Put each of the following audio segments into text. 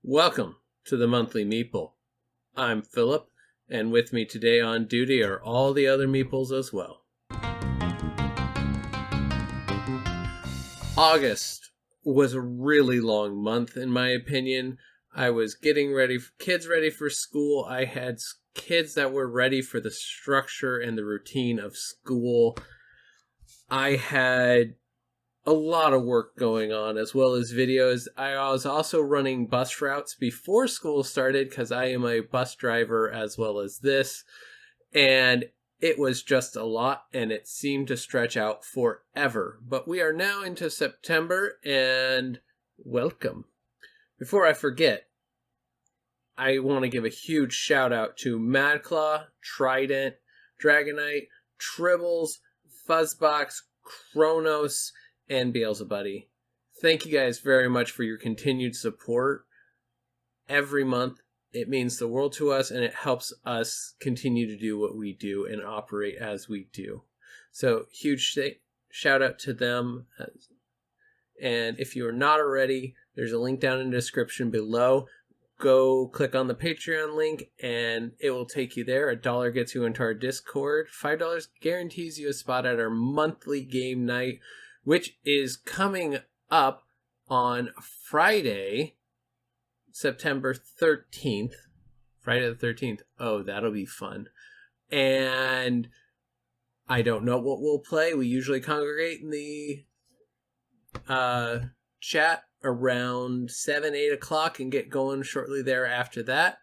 Welcome to the monthly Meeple. I'm Philip, and with me today on duty are all the other Meeples as well. August was a really long month, in my opinion. I was getting kids ready for school. I had kids that were ready for the structure and the routine of school. I had a lot of work going on, as well as videos. I was also running bus routes before school started because I am a bus driver as well as this, and it was just a lot, and it seemed to stretch out forever. But we are now into September, and welcome. Before I forget, I want to give a huge shout out to Madclaw, Trident, Dragonite, Tribbles, Fuzzbox, Kronos, and Beelzebuddy. Thank you guys very much for your continued support every month. It means the world to us, and it helps us continue to do what we do and operate as we do. So huge shout out to them. And if you are not already, there's a link down in the description below. Go click on the Patreon link and it will take you there. $1 gets you into our Discord. $5 guarantees you a spot at our monthly game night, which is coming up on Friday, September 13th. Friday the 13th. Oh, that'll be fun. And I don't know what we'll play. We usually congregate in the chat around 7, 8 o'clock and get going shortly thereafter that.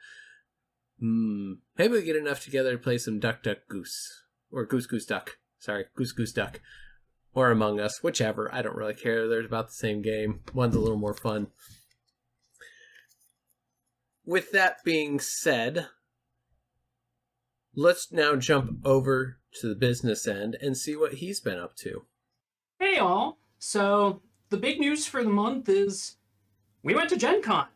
Maybe we get enough together to play some Duck Duck Goose. Or Goose Goose Duck. Sorry, Goose Goose Duck. Or Among Us, whichever. I don't really care. They're about the same game. One's a little more fun. With that being said, let's now jump over to the business end and see what he's been up to. Hey all! So, the big news for the month is we went to Gen Con.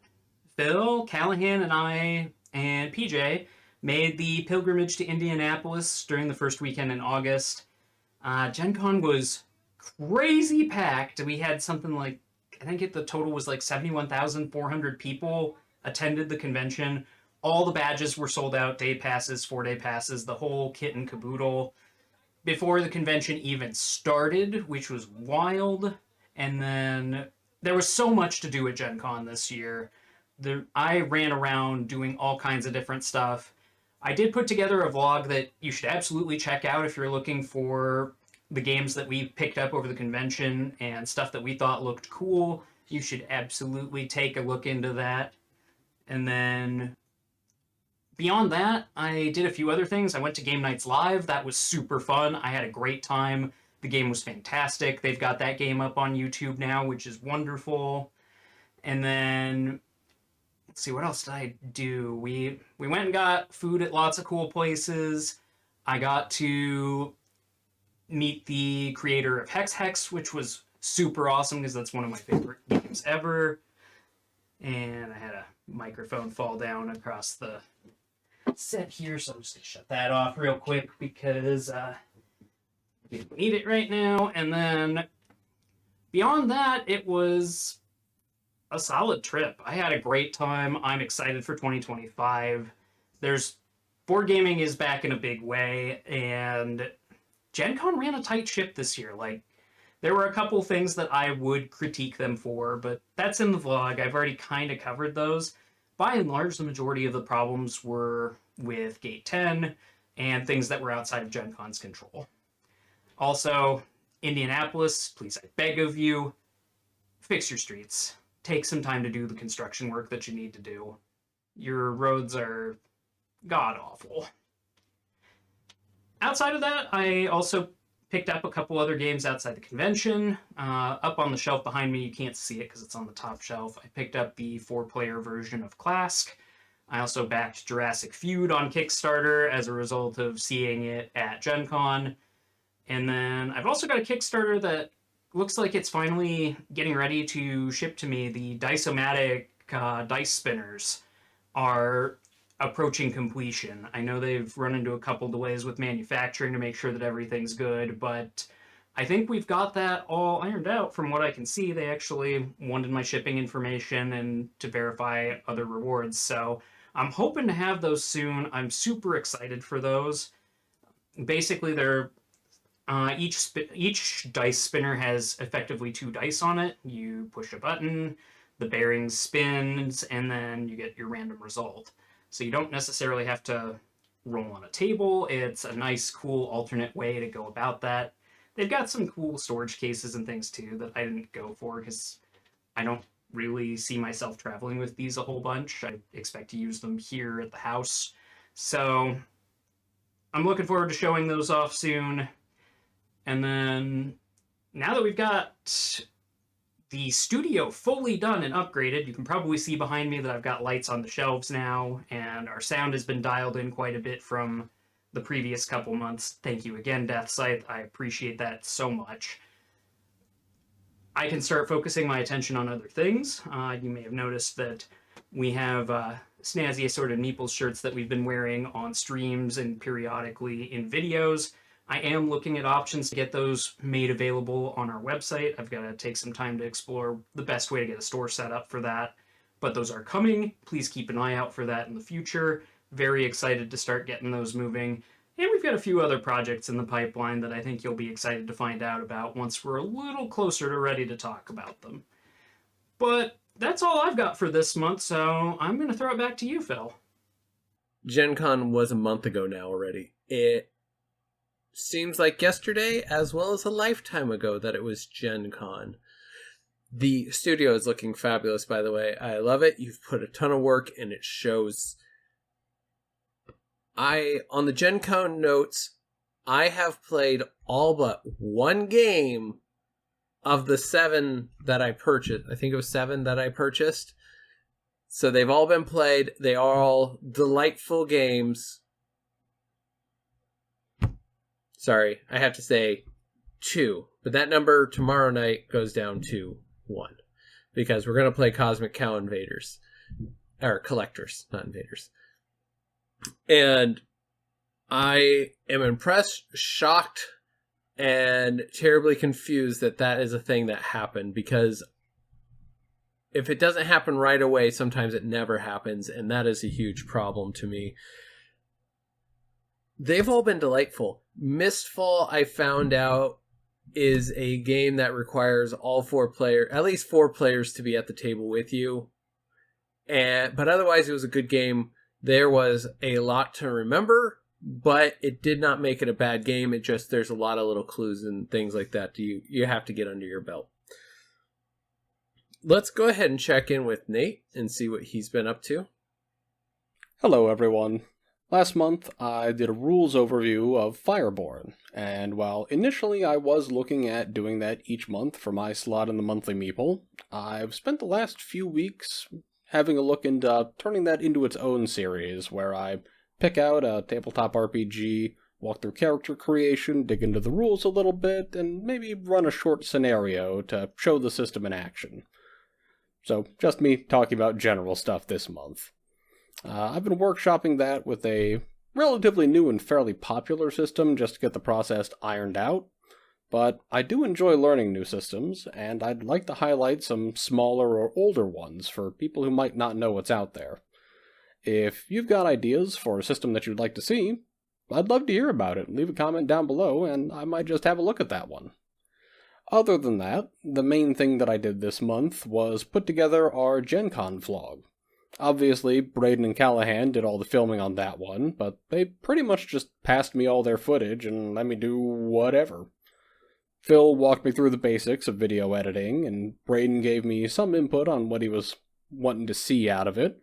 Phil, Callahan, and I, and PJ made the pilgrimage to Indianapolis during the first weekend in August. Gen Con was crazy packed. We had something like, I think the total was like 71,400 people attended the convention. All the badges were sold out, day passes, 4-day passes, the whole kit and caboodle. Before the convention even started, which was wild. And then there was so much to do at Gen Con this year. I ran around doing all kinds of different stuff. I did put together a vlog that you should absolutely check out if you're looking for the games that we picked up over the convention and stuff that we thought looked cool. You should absolutely take a look into that. And then beyond that, I did a few other things. I went to Game Nights Live. That was super fun. I had a great time. The game was fantastic. They've got that game up on YouTube now, which is wonderful. And then let's see, what else did I do? We went and got food at lots of cool places. I got to meet the creator of Hex, which was super awesome because that's one of my favorite games ever. And I had a microphone fall down across the set here, so I'm just gonna shut that off real quick because we don't need it right now. And then beyond that, it was a solid trip. I had a great time. I'm excited for 2025. Board gaming is back in a big way, and Gen Con ran a tight ship this year. Like, there were a couple things that I would critique them for, but that's in the vlog. I've already kind of covered those. By and large, the majority of the problems were with Gate 10 and things that were outside of Gen Con's control. Also, Indianapolis, please, I beg of you, fix your streets. Take some time to do the construction work that you need to do. Your roads are god-awful. Outside of that, I also picked up a couple other games outside the convention. Up on the shelf behind me, you can't see it because it's on the top shelf. I picked up the 4-player version of Clask. I also backed Jurassic Feud on Kickstarter as a result of seeing it at Gen Con. And then I've also got a Kickstarter that looks like it's finally getting ready to ship to me. The Dice-O-Matic dice spinners are approaching completion. I know they've run into a couple delays with manufacturing to make sure that everything's good, but I think we've got that all ironed out from what I can see. They actually wanted my shipping information and to verify other rewards. So I'm hoping to have those soon. I'm super excited for those. Basically, they're each dice spinner has effectively two dice on it. You push a button, the bearing spins, and then you get your random result. So you don't necessarily have to roll on a table. It's a nice, cool alternate way to go about that. They've got some cool storage cases and things too that I didn't go for because I don't really see myself traveling with these a whole bunch. I expect to use them here at the house. So I'm looking forward to showing those off soon. And then now that we've got the studio fully done and upgraded, you can probably see behind me that I've got lights on the shelves now, and our sound has been dialed in quite a bit from the previous couple months. Thank you again, Death Scythe. I appreciate that so much. I can start focusing my attention on other things. You may have noticed that we have snazzy assorted Meeples shirts that we've been wearing on streams and periodically in videos. I am looking at options to get those made available on our website. I've got to take some time to explore the best way to get a store set up for that. But those are coming. Please keep an eye out for that in the future. Very excited to start getting those moving. And we've got a few other projects in the pipeline that I think you'll be excited to find out about once we're a little closer to ready to talk about them. But that's all I've got for this month, so I'm going to throw it back to you, Phil. Gen Con was a month ago now already. It seems like yesterday, as well as a lifetime ago, that it was Gen Con. The studio is looking fabulous, by the way. I love it. You've put a ton of work, and it shows. On the Gen Con notes, I have played all but one game of the 7 that I purchased. I think it was 7 that I purchased. So they've all been played. They are all delightful games. Sorry, I have to say 2. But that number tomorrow night goes down to 1. Because we're going to play Cosmic Cow Invaders. Or Collectors, not Invaders. And I am impressed, shocked, and terribly confused that that is a thing that happened. Because if it doesn't happen right away, sometimes it never happens. And that is a huge problem to me. They've all been delightful. Mistfall, I found out, is a game that requires at least 4 players to be at the table with you. But otherwise, it was a good game. There was a lot to remember, but it did not make it a bad game. There's a lot of little clues and things like that you have to get under your belt. Let's go ahead and check in with Nate and see what he's been up to. Hello, everyone. Last month, I did a rules overview of Fireborn, and while initially I was looking at doing that each month for my slot in the monthly Meeple, I've spent the last few weeks having a look into turning that into its own series, where I pick out a tabletop RPG, walk through character creation, dig into the rules a little bit, and maybe run a short scenario to show the system in action. So, just me talking about general stuff this month. I've been workshopping that with a relatively new and fairly popular system just to get the process ironed out, but I do enjoy learning new systems, and I'd like to highlight some smaller or older ones for people who might not know what's out there. If you've got ideas for a system that you'd like to see, I'd love to hear about it. Leave a comment down below, and I might just have a look at that one. Other than that, the main thing that I did this month was put together our Gen Con vlog. Obviously, Braden and Callahan did all the filming on that one, but they pretty much just passed me all their footage and let me do whatever. Phil walked me through the basics of video editing, and Braden gave me some input on what he was wanting to see out of it,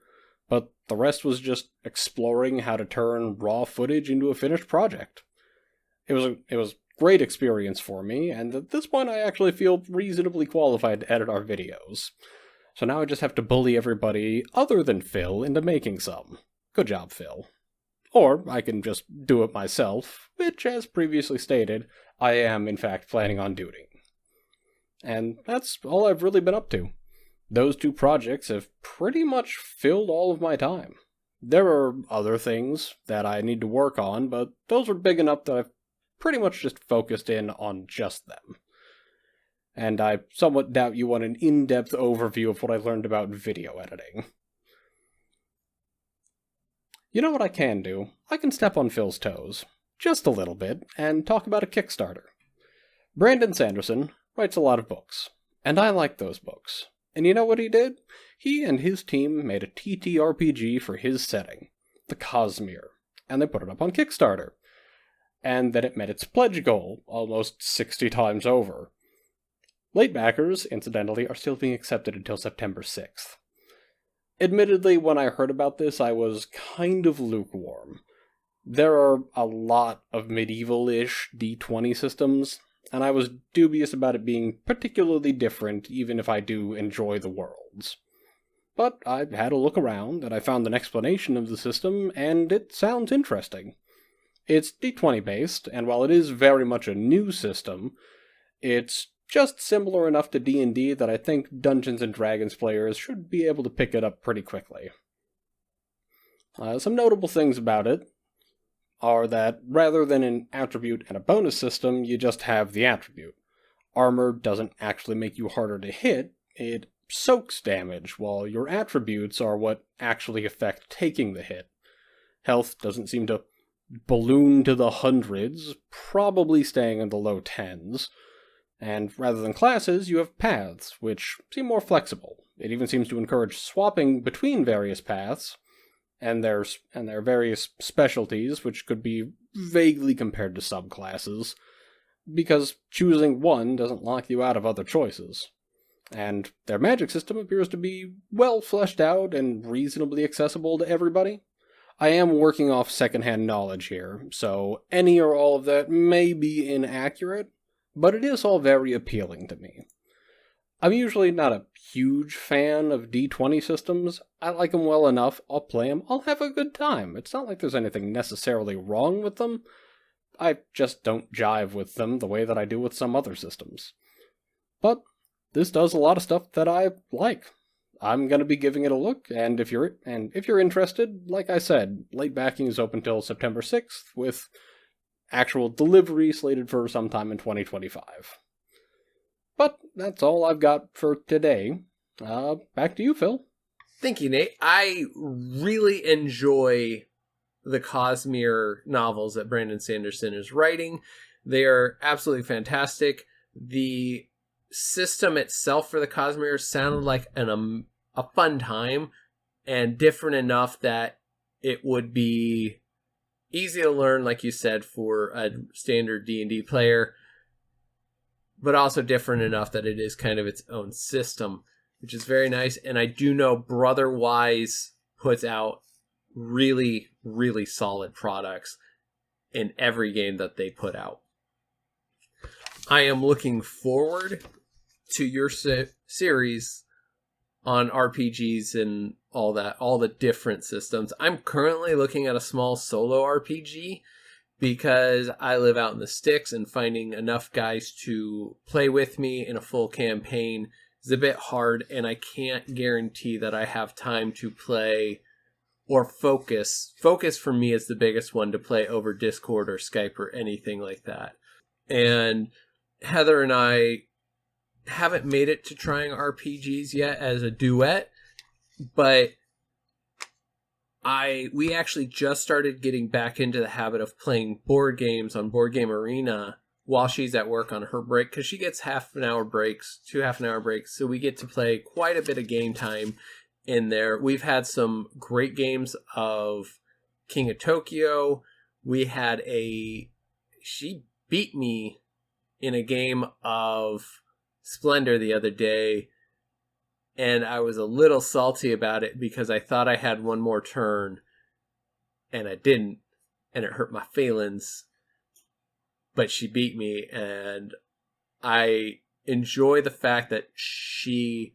but the rest was just exploring how to turn raw footage into a finished project. It was a great experience for me, and at this point I actually feel reasonably qualified to edit our videos. So now I just have to bully everybody other than Phil into making some. Good job, Phil. Or I can just do it myself, which, as previously stated, I am in fact planning on doing. And that's all I've really been up to. Those 2 projects have pretty much filled all of my time. There are other things that I need to work on, but those are big enough that I've pretty much just focused in on just them. And I somewhat doubt you want an in-depth overview of what I learned about video editing. You know what I can do? I can step on Phil's toes, just a little bit, and talk about a Kickstarter. Brandon Sanderson writes a lot of books, and I like those books. And you know what he did? He and his team made a TTRPG for his setting, the Cosmere, and they put it up on Kickstarter. And then it met its pledge goal almost 60 times over. Late backers, incidentally, are still being accepted until September 6th. Admittedly, when I heard about this, I was kind of lukewarm. There are a lot of medieval-ish D20 systems, and I was dubious about it being particularly different, even if I do enjoy the worlds. But I had a look around, and I found an explanation of the system, and it sounds interesting. It's D20 based, and while it is very much a new system, it's just similar enough to D&D that I think Dungeons & Dragons players should be able to pick it up pretty quickly. Some notable things about it are that rather than an attribute and a bonus system, you just have the attribute. Armor doesn't actually make you harder to hit, it soaks damage, while your attributes are what actually affect taking the hit. Health doesn't seem to balloon to the hundreds, probably staying in the low tens. And rather than classes, you have paths, which seem more flexible. It even seems to encourage swapping between various paths, and their various specialties, which could be vaguely compared to subclasses, because choosing one doesn't lock you out of other choices. And their magic system appears to be well fleshed out and reasonably accessible to everybody. I am working off secondhand knowledge here, so any or all of that may be inaccurate, but it is all very appealing to me. I'm usually not a huge fan of D20 systems. I like them well enough, I'll play them, I'll have a good time. It's not like there's anything necessarily wrong with them. I just don't jive with them the way that I do with some other systems. But this does a lot of stuff that I like. I'm going to be giving it a look, and if you're interested, like I said, late backing is open till September 6th, with actual delivery slated for sometime in 2025. But that's all I've got for today. Back to you, Phil. Thank you, Nate. I really enjoy the Cosmere novels that Brandon Sanderson is writing. They are absolutely fantastic. The system itself for the Cosmere sounded like a fun time and different enough that it would be easy to learn, like you said, for a standard D&D player, but also different enough that it is kind of its own system, which is very nice. And I do know Brotherwise puts out really, really solid products in every game that they put out. I am looking forward to your series on RPGs and all that, all the different systems. I'm currently looking at a small solo RPG because I live out in the sticks, and finding enough guys to play with me in a full campaign is a bit hard, and I can't guarantee that I have time to play or focus. Focus for me is the biggest one, to play over Discord or Skype or anything like that. And Heather and I haven't made it to trying RPGs yet as a duet, but we actually just started getting back into the habit of playing board games on Board Game Arena while she's at work on her break, because she gets 2 half-an-hour breaks, so we get to play quite a bit of game time in there. We've had some great games of King of Tokyo. She beat me in a game of Splendor the other day, and I was a little salty about it because I thought I had one more turn and I didn't, and it hurt my feelings. But she beat me, and I enjoy the fact that she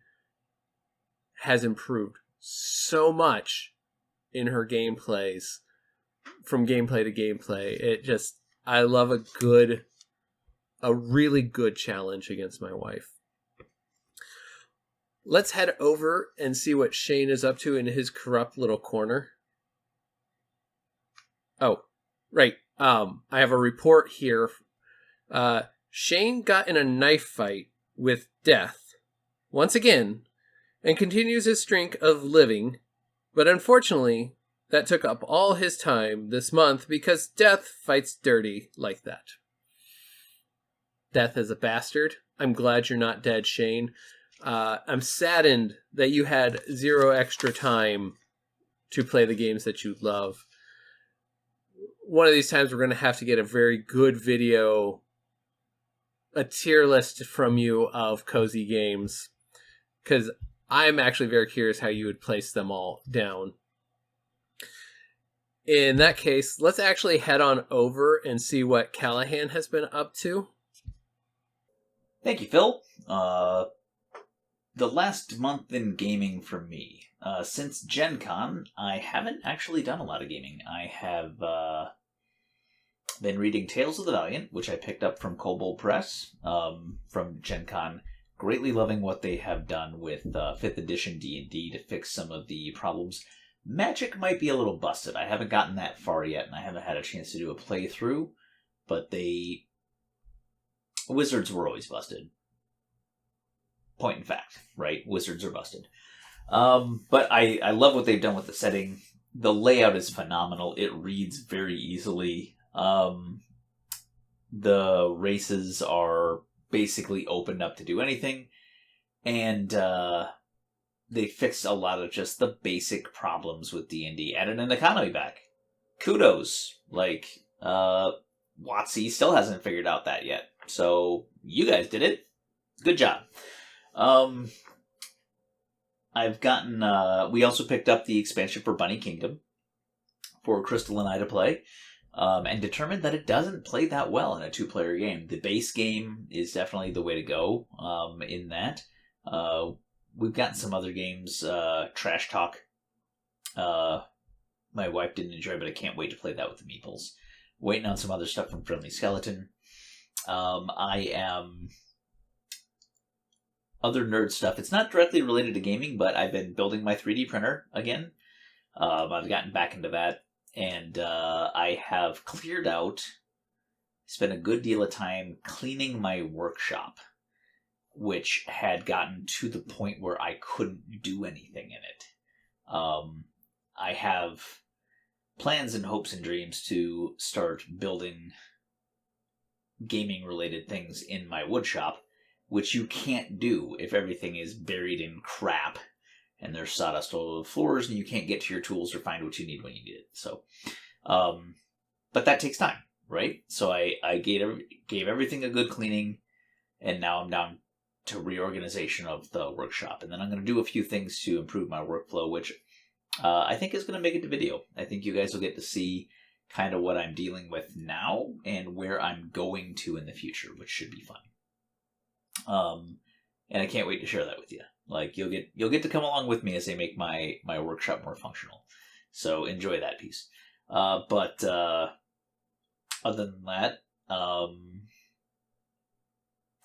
has improved so much in her gameplays, from gameplay to gameplay. I love a really good challenge against my wife. Let's head over and see what Shane is up to in his corrupt little corner. Oh, right. I have a report here. Shane got in a knife fight with Death once again and continues his streak of living, but unfortunately, that took up all his time this month because Death fights dirty like that. Death is a bastard. I'm glad you're not dead, Shane. I'm saddened that you had 0 extra time to play the games that you love. One of these times we're going to have to get a very good video, a tier list from you of cozy games, because I'm actually very curious how you would place them all down. In that case, let's actually head on over and see what Callahan has been up to. Thank you, Phil. The last month in gaming for me. Since Gen Con, I haven't actually done a lot of gaming. I have been reading Tales of the Valiant, which I picked up from Kobold Press from Gen Con. Greatly loving what they have done with 5th edition D&D to fix some of the problems. Magic might be a little busted. I haven't gotten that far yet, and I haven't had a chance to do a playthrough, but Wizards were always busted. Point in fact, right? Wizards are busted. But I love what they've done with the setting. The layout is phenomenal. It reads very easily. The races are basically opened up to do anything. And they fixed a lot of just the basic problems with D&D. Added an economy back. Kudos. WotC still hasn't figured out that yet. So, you guys did it. Good job. I've gotten, we also picked up the expansion for Bunny Kingdom for Crystal and I to play, and determined that it doesn't play that well in a 2-player game. The base game is definitely the way to go, in that. We've gotten some other games, Trash Talk. My wife didn't enjoy, but I can't wait to play that with the Meeples. Waiting on some other stuff from Friendly Skeleton. I am... Other nerd stuff. It's not directly related to gaming, but I've been building my 3D printer again. I've gotten back into that. And I have cleared out, spent a good deal of time cleaning my workshop, which had gotten to the point where I couldn't do anything in it. I have plans and hopes and dreams to start building gaming-related things in my woodshop, which you can't do if everything is buried in crap and there's sawdust all over the floors and you can't get to your tools or find what you need when you need it. So, but that takes time, right? So I gave everything a good cleaning, and now I'm down to reorganization of the workshop. And then I'm going to do a few things to improve my workflow, which I think is going to make it to video. I think you guys will get to see kind of what I'm dealing with now and where I'm going to in the future, which should be fun. And I can't wait to share that with you. Like, you'll get to come along with me as I make my workshop more functional. So enjoy that piece. But other than that,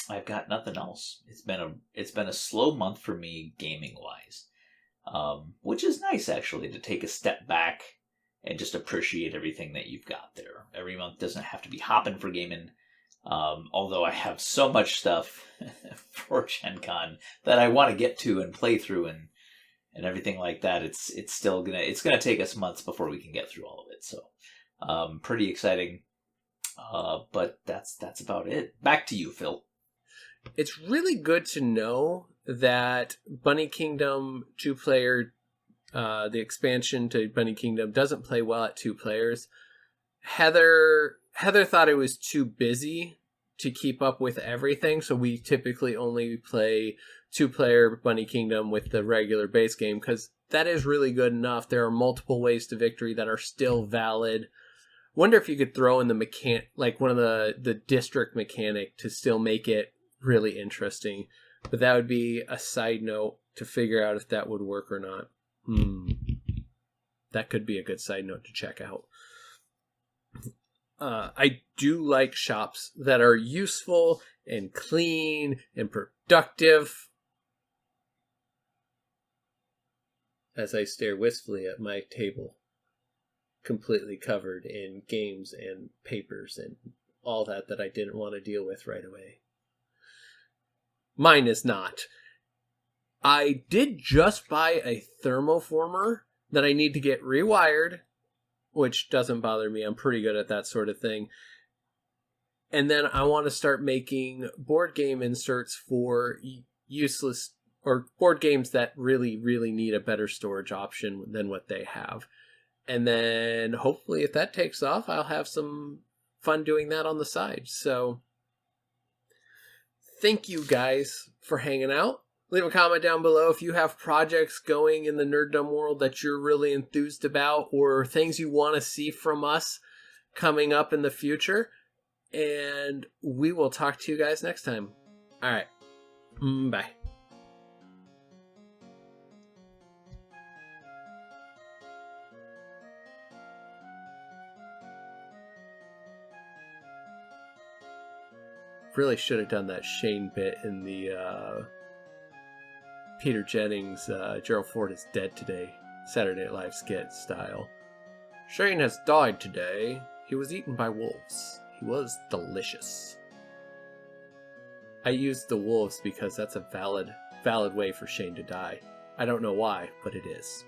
I've got nothing else. It's been a slow month for me gaming wise, which is nice actually, to take a step back and just appreciate everything that you've got there. Every month doesn't have to be hopping for gaming. Although I have so much stuff for Gen Con that I want to get to and play through and everything like that, it's still gonna take us months before we can get through all of it. So, pretty exciting. But that's about it. Back to you, Phil. It's really good to know that Bunny Kingdom 2-player, the expansion to Bunny Kingdom, doesn't play well at 2 players. Heather thought it was too busy to keep up with everything, so we typically only play 2-player Bunny Kingdom with the regular base game, because that is really good enough. There are multiple ways to victory that are still valid. Wonder if you could throw in the one of the district mechanic to still make it really interesting. But that would be a side note to figure out if that would work or not. That could be a good side note to check out. I do like shops that are useful and clean and productive. As I stare wistfully at my table. completely covered in games and papers and all that I didn't want to deal with right away. Mine is not. I did just buy a thermoformer that I need to get rewired, which doesn't bother me. I'm pretty good at that sort of thing. And then I want to start making board game inserts for useless or board games that really, really need a better storage option than what they have. And then hopefully if that takes off, I'll have some fun doing that on the side. So thank you guys for hanging out. Leave a comment down below if you have projects going in the nerddom world that you're really enthused about or things you want to see from us coming up in the future. And we will talk to you guys next time. All right. Bye. Really should have done that Shane bit in the Peter Jennings, Gerald Ford is dead today, Saturday Night Live skit style. Shane has died today. He was eaten by wolves. He was delicious. I used the wolves because that's a valid way for Shane to die. I don't know why, but it is.